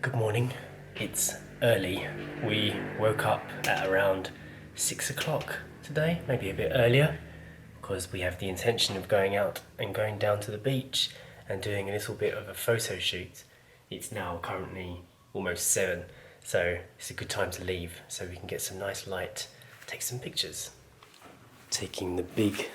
Good morning. It's early. We woke up at around 6 o'clock today, maybe a bit earlier, because we have the intention of going out and going down to the beach and doing a little bit of a photo shoot. It's now currently almost 7, so it's a good time to leave so we can get some nice light, take some pictures. Taking the big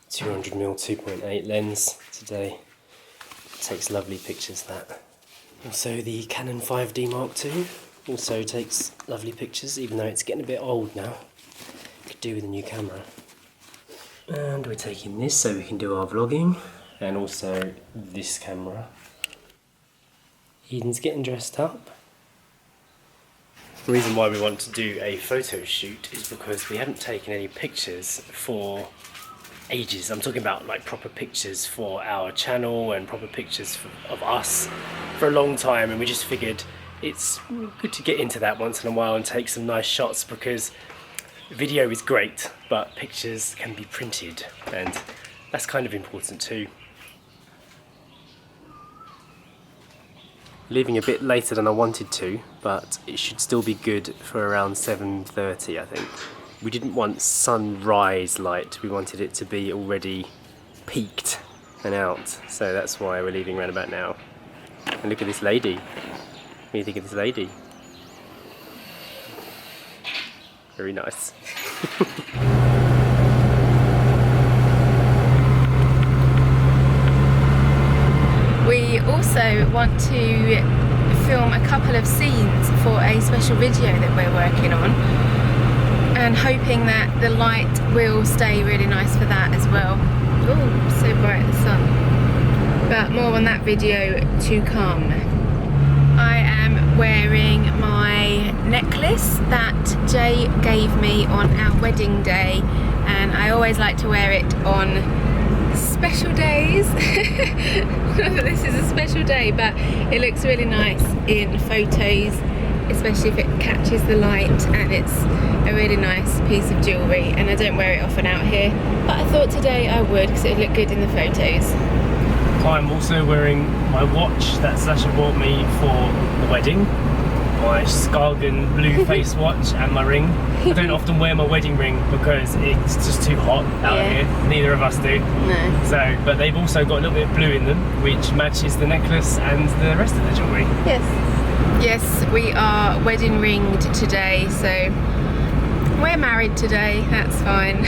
200mm 2.8 lens today. Takes lovely pictures, that. Also the Canon 5D Mark II also takes lovely pictures, even though it's getting a bit old now. Could do with a new camera. And we're taking this so we can do our vlogging, and also this camera. Eden's getting dressed up. The reason why we want to do a photo shoot is because we haven't taken any pictures for ages. I'm talking about like proper pictures for our channel and proper pictures of us for a long time, and we just figured it's good to get into that once in a while and take some nice shots, because video is great but pictures can be printed and that's kind of important too. Leaving a bit later than I wanted to, but it should still be good for around 7:30 I think. We didn't want sunrise light, we wanted it to be already peaked and out, so that's why we're leaving around about now. And look at this lady. What do you think of this lady? Very nice. We also want to film a couple of scenes for a special video that we're working on, and hoping that the light will stay really nice for that as well. Oh, so bright, the sun. But more on that video to come. I am wearing my necklace that Jay gave me on our wedding day, and I always like to wear it on special days. Not that this is a special day, but it looks really nice in photos, especially if it catches the light, and it's a really nice piece of jewellery, and I don't wear it often out here, but I thought today I would because it would look good in the photos. I'm also wearing my watch that Sacha bought me for the wedding, my Skagen blue face watch, and my ring. I don't often wear my wedding ring because it's just too hot out here, neither of us do. No. So, but they've also got a little bit of blue in them, which matches the necklace and the rest of the jewellery. Yes. Yes, we are wedding ringed today, so we're married today, that's fine.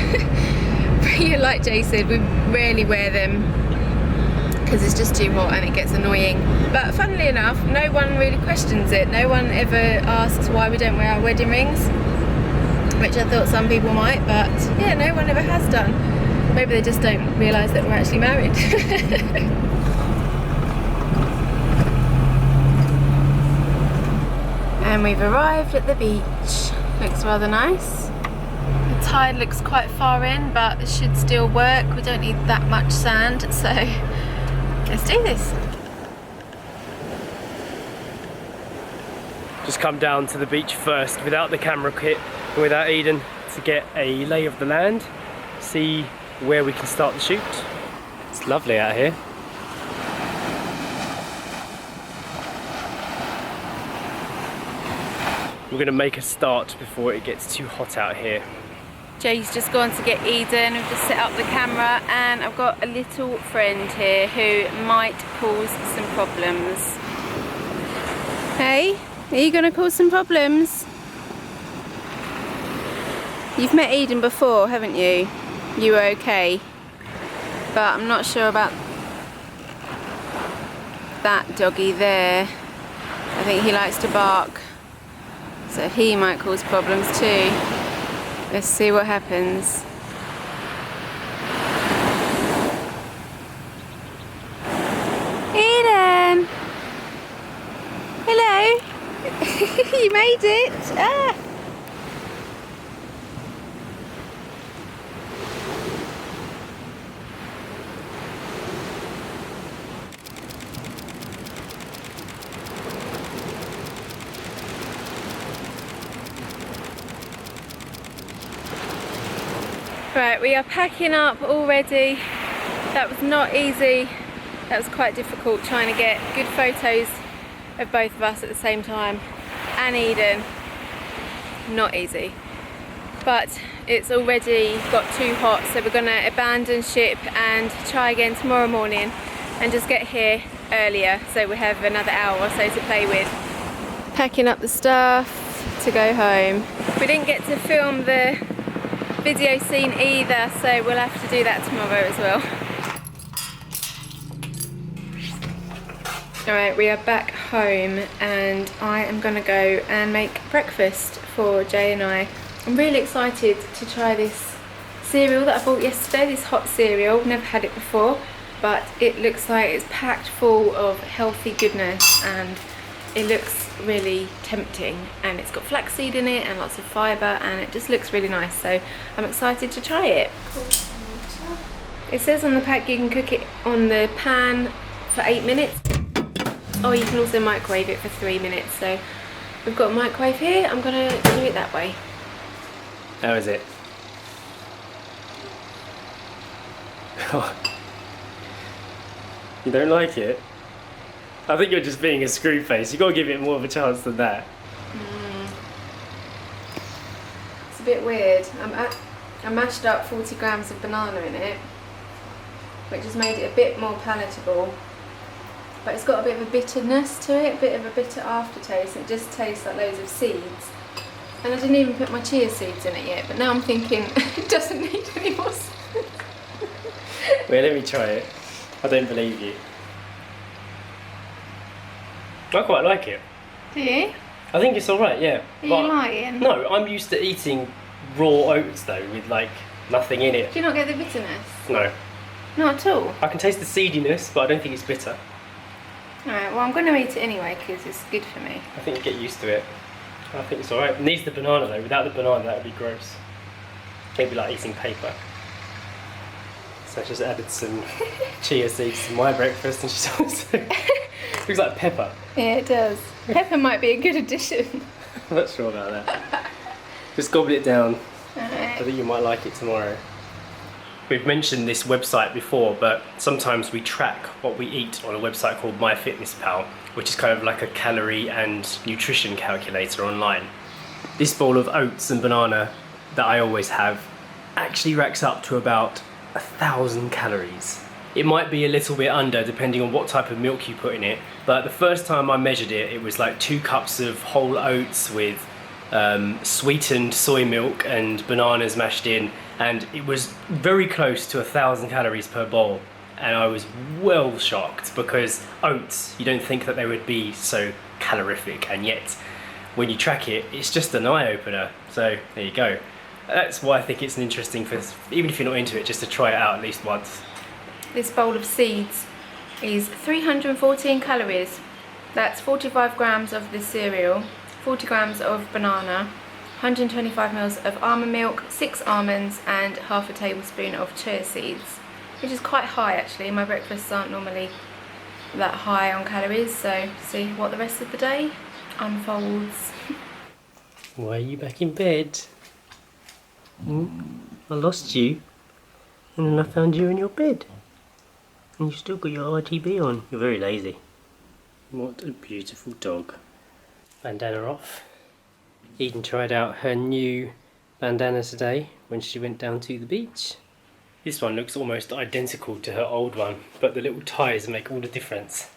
But yeah, like Jay said, we rarely wear them because it's just too hot and it gets annoying. But funnily enough, no one really questions it. No one ever asks why we don't wear our wedding rings, which I thought some people might, but yeah, no one ever has done. Maybe they just don't realise that we're actually married. And we've arrived at the beach. Looks rather nice. The tide looks quite far in, but it should still work. We don't need that much sand, so let's do this. Just come down to the beach first without the camera kit and without Eden to get a lay of the land, see where we can start the shoot. It's lovely out here. We're going to make a start before it gets too hot out here. Jay's just gone to get Eden. We've just set up the camera, and I've got a little friend here who might cause some problems. Hey, are you going to cause some problems? You've met Eden before, haven't you? You were okay. But I'm not sure about that doggy there. I think he likes to bark, so he might cause problems too. Let's see what happens. Eden! Hello! You made it! Ah! Right, we are packing up already. That was not easy. That was quite difficult trying to get good photos of both of us at the same time, and Eden. Not easy. But it's already got too hot, so we're gonna abandon ship and try again tomorrow morning and just get here earlier, so we have another hour or so to play with. Packing up the stuff to go home. We didn't get to film the video scene either, so we'll have to do that tomorrow as well. Alright, we are back home and I am gonna go and make breakfast for Jay and I. I'm really excited to try this cereal that I bought yesterday, this hot cereal. Never had it before, but it looks like it's packed full of healthy goodness and it looks really tempting, and it's got flaxseed in it and lots of fibre, and it just looks really nice, so I'm excited to try it. It says on the pack you can cook it on the pan for 8 minutes, or you can also microwave it for 3 minutes, so we've got a microwave here. I'm going to do it that way. How is it? You don't like it? I think you're just being a screw face. You've got to give it more of a chance than that. It's a bit weird. I mashed up 40 grams of banana in it, which has made it a bit more palatable. But it's got a bit of a bitterness to it, a bit of a bitter aftertaste. It just tastes like loads of seeds. And I didn't even put my chia seeds in it yet, but now I'm thinking it doesn't need any more seeds. Well, let me try it. I don't believe you. I quite like it. Do you? I think it's alright, yeah. Are you lying? No, I'm used to eating raw oats though, with like nothing in it. Do you not get the bitterness? No. Not at all? I can taste the seediness, but I don't think it's bitter. Alright, well I'm going to eat it anyway because it's good for me. I think you get used to it. I think it's alright. It needs the banana though. Without the banana, that would be gross. It'd be like eating paper. So I just added some chia seeds to my breakfast, and she's also looks like pepper. Yeah, it does. Pepper might be a good addition. I'm not sure about that. Just gobble it down. Alright. I think you might like it tomorrow. We've mentioned this website before, but sometimes we track what we eat on a website called MyFitnessPal, which is kind of like a calorie and nutrition calculator online. This bowl of oats and banana that I always have actually racks up to about 1,000 calories. It might be a little bit under depending on what type of milk you put in it, but the first time I measured it, it was like 2 cups of whole oats with sweetened soy milk and bananas mashed in, and it was very close to 1,000 calories per bowl. And I was well shocked, because oats, you don't think that they would be so calorific, and yet when you track it, it's just an eye-opener. So there you go. That's why I think it's an interesting, even if you're not into it, just to try it out at least once. This bowl of seeds is 314 calories. That's 45 grams of the cereal, 40 grams of banana, 125 mils of almond milk, 6 almonds, and half a tablespoon of chia seeds, which is quite high actually. My breakfasts aren't normally that high on calories, so see what the rest of the day unfolds. Why are you back in bed? I lost you, and then I found you in your bed. And you still got your RGB on. You're very lazy. What a beautiful dog. Bandana off. Eden tried out her new bandana today when she went down to the beach. This one looks almost identical to her old one, but the little ties make all the difference.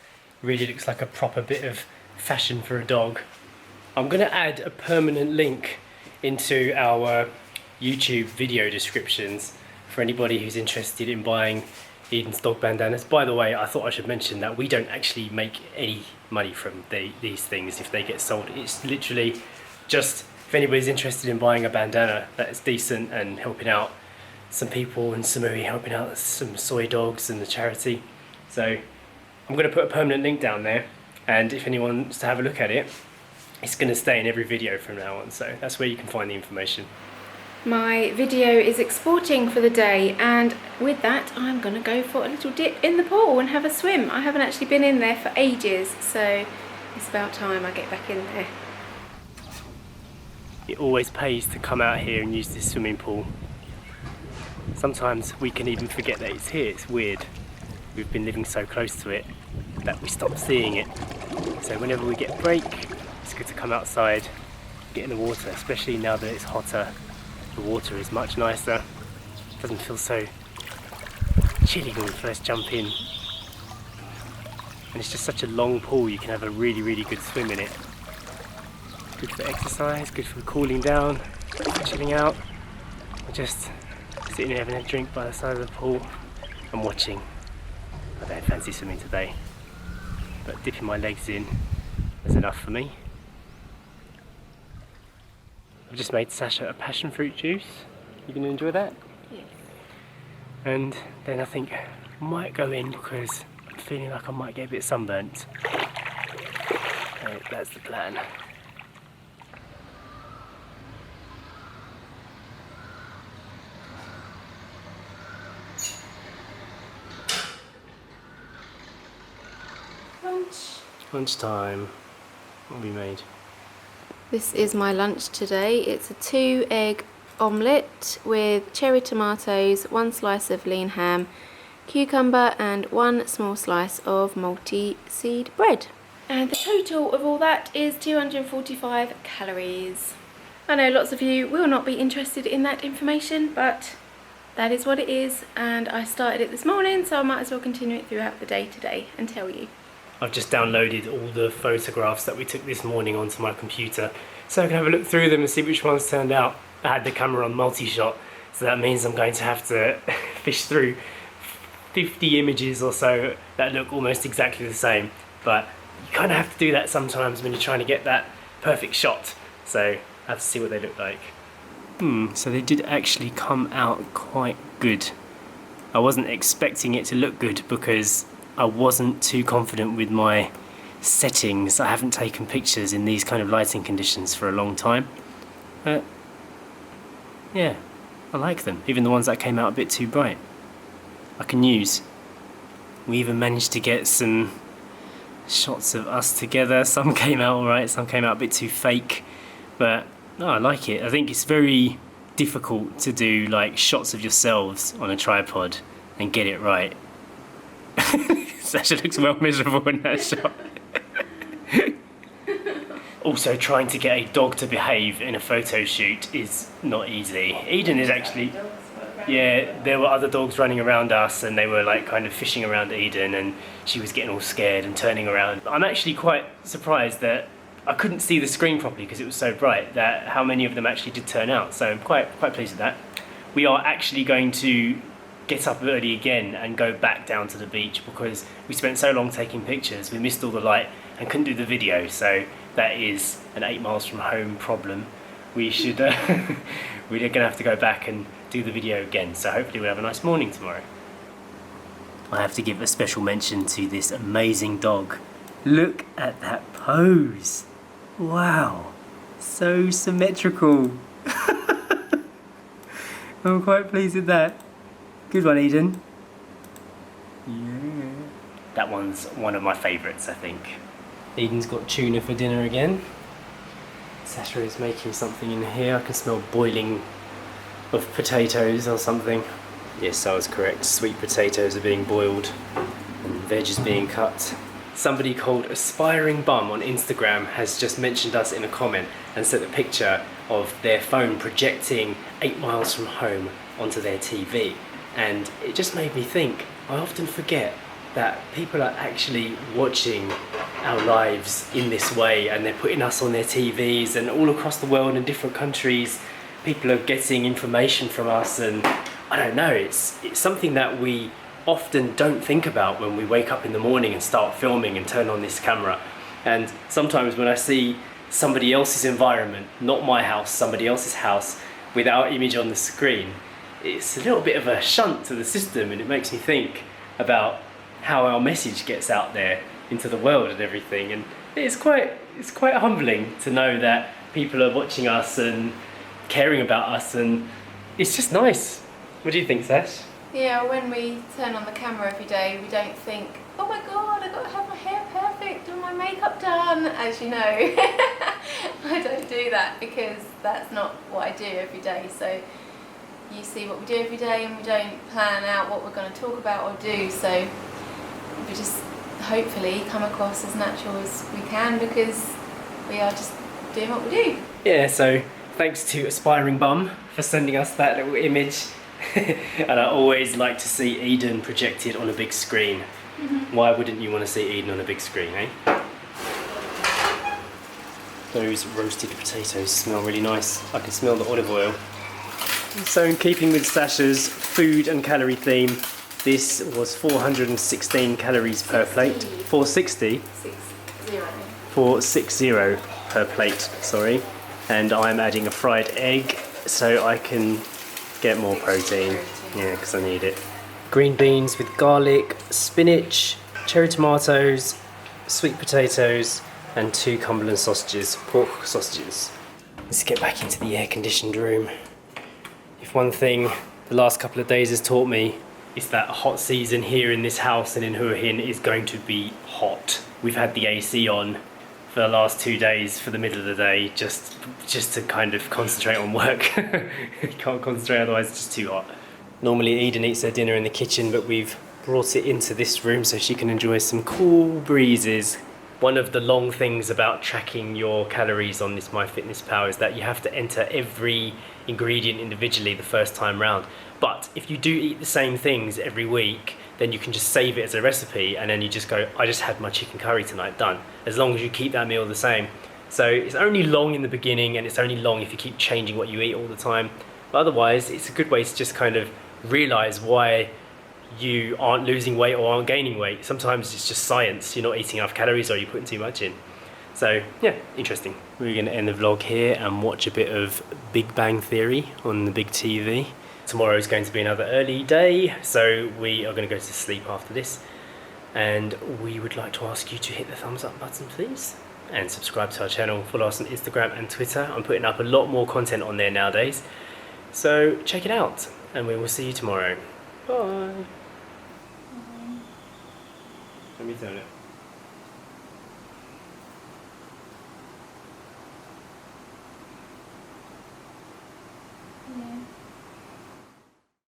Really looks like a proper bit of fashion for a dog. I'm going to add a permanent link into our YouTube video descriptions for anybody who's interested in buying Eden's dog bandanas. By the way, I thought I should mention that we don't actually make any money from these things if they get sold. It's literally just if anybody's interested in buying a bandana that's decent and helping out some people, and Samui helping out some soy dogs and the charity. So I'm going to put a permanent link down there, and if anyone wants to have a look at it, it's going to stay in every video from now on, so that's where you can find the information. My video is exporting for the day, and with that I'm going to go for a little dip in the pool and have a swim. I haven't actually been in there for ages, so it's about time I get back in there. It always pays to come out here and use this swimming pool. Sometimes we can even forget that it's here. It's weird. We've been living so close to it that we stopped seeing it. So whenever we get a break, it's good to come outside, get in the water, especially now that it's hotter. The water is much nicer. It doesn't feel so chilly when we first jump in. And it's just such a long pool, you can have a really, really good swim in it. Good for exercise, good for cooling down, chilling out, or just sitting there having a drink by the side of the pool and watching. I don't fancy swimming today, but dipping my legs in is enough for me. I've just made Sacha a passion fruit juice. You gonna enjoy that? Yes. And then I think I might go in because I'm feeling like I might get a bit sunburnt. So that's the plan. Lunchtime. What will be made? This is my lunch today. It's a 2-egg omelette with cherry tomatoes, 1 slice of lean ham, cucumber and 1 small slice of multi-seed bread. And the total of all that is 245 calories. I know lots of you will not be interested in that information, but that is what it is, and I started it this morning, so I might as well continue it throughout the day today and tell you. I've just downloaded all the photographs that we took this morning onto my computer so I can have a look through them and see which ones turned out. I had the camera on multi-shot, so that means I'm going to have to fish through 50 images or so that look almost exactly the same, but you kind of have to do that sometimes when you're trying to get that perfect shot, so I have to see what they look like. So they did actually come out quite good. I wasn't expecting it to look good because I wasn't too confident with my settings. I haven't taken pictures in these kind of lighting conditions for a long time. But yeah, I like them. Even the ones that came out a bit too bright, I can use. We even managed to get some shots of us together. Some came out alright, some came out a bit too fake. But no, I like it. I think it's very difficult to do like shots of yourselves on a tripod and get it right. Sacha looks well miserable in that shot. Also, trying to get a dog to behave in a photo shoot is not easy. Eden is actually... Yeah, there were other dogs running around us and they were like kind of fishing around Eden and she was getting all scared and turning around. I'm actually quite surprised that I couldn't see the screen properly because it was so bright, that how many of them actually did turn out. So I'm quite pleased with that. We are actually going to get up early again and go back down to the beach because we spent so long taking pictures, we missed all the light and couldn't do the video, so that is an 8 miles from home problem. We should we're gonna have to go back and do the video again, so hopefully we'll have a nice morning tomorrow. I have to give a special mention to this amazing dog. Look at that pose. Wow, so symmetrical. I'm quite pleased with that. Good one, Eden. Yeah. That one's one of my favourites, I think. Eden's got tuna for dinner again. Sacha is making something in here. I can smell boiling of potatoes or something. Yes, I was correct. Sweet potatoes are being boiled and veg is being cut. Somebody called Aspiring Bum on Instagram has just mentioned us in a comment and sent a picture of their phone projecting 8 miles from home onto their TV. And it just made me think, I often forget that people are actually watching our lives in this way and they're putting us on their TVs, and all across the world in different countries people are getting information from us, and I don't know, it's something that we often don't think about when we wake up in the morning and start filming and turn on this camera. And sometimes when I see somebody else's environment, not my house, somebody else's house, with our image on the screen, it's a little bit of a shunt to the system, and it makes me think about how our message gets out there into the world and everything. And it's quite humbling to know that people are watching us and caring about us, and it's just nice. What do you think, Sash? Yeah, when we turn on the camera every day, we don't think, oh my god, I've got to have my hair perfect and my makeup done, as you know. I don't do that because that's not what I do every day. So you see what we do every day and we don't plan out what we're going to talk about or do, so we just hopefully come across as natural as we can, because we are just doing what we do. Yeah, so thanks to Aspiring Bum for sending us that little image. And I always like to see Eden projected on a big screen. Why wouldn't you want to see Eden on a big screen, eh? Those roasted potatoes smell really nice. I can smell the olive oil. So in keeping with Sacha's food and calorie theme, this was 416 calories per plate. 460? 460 per plate, sorry. And I'm adding a fried egg so I can get more protein. Yeah, because I need it. Green beans with garlic, spinach, cherry tomatoes, sweet potatoes, and 2 Cumberland sausages, pork sausages. Let's get back into the air-conditioned room. If one thing the last couple of days has taught me, is that hot season here in this house and in Hua Hin is going to be hot. We've had the AC on for the last 2 days for the middle of the day, just to kind of concentrate on work. You can't concentrate, otherwise it's just too hot. Normally Eden eats her dinner in the kitchen, but we've brought it into this room so she can enjoy some cool breezes. One of the long things about tracking your calories on this MyFitnessPal is that you have to enter every ingredient individually the first time round. But if you do eat the same things every week, then you can just save it as a recipe, and then you just go, I just had my chicken curry tonight, done. As long as you keep that meal the same. So it's only long in the beginning, and it's only long if you keep changing what you eat all the time. But otherwise, it's a good way to just kind of realize why you aren't losing weight or aren't gaining weight. Sometimes it's just science. You're not eating enough calories or you're putting too much in. So yeah, interesting. We're going to end the vlog here and watch a bit of Big Bang Theory on the big TV. Tomorrow is going to be another early day, so we are going to go to sleep after this. And we would like to ask you to hit the thumbs up button, please. And subscribe to our channel. Follow us on Instagram and Twitter. I'm putting up a lot more content on there nowadays. So check it out, and we will see you tomorrow. Bye. Let me turn it.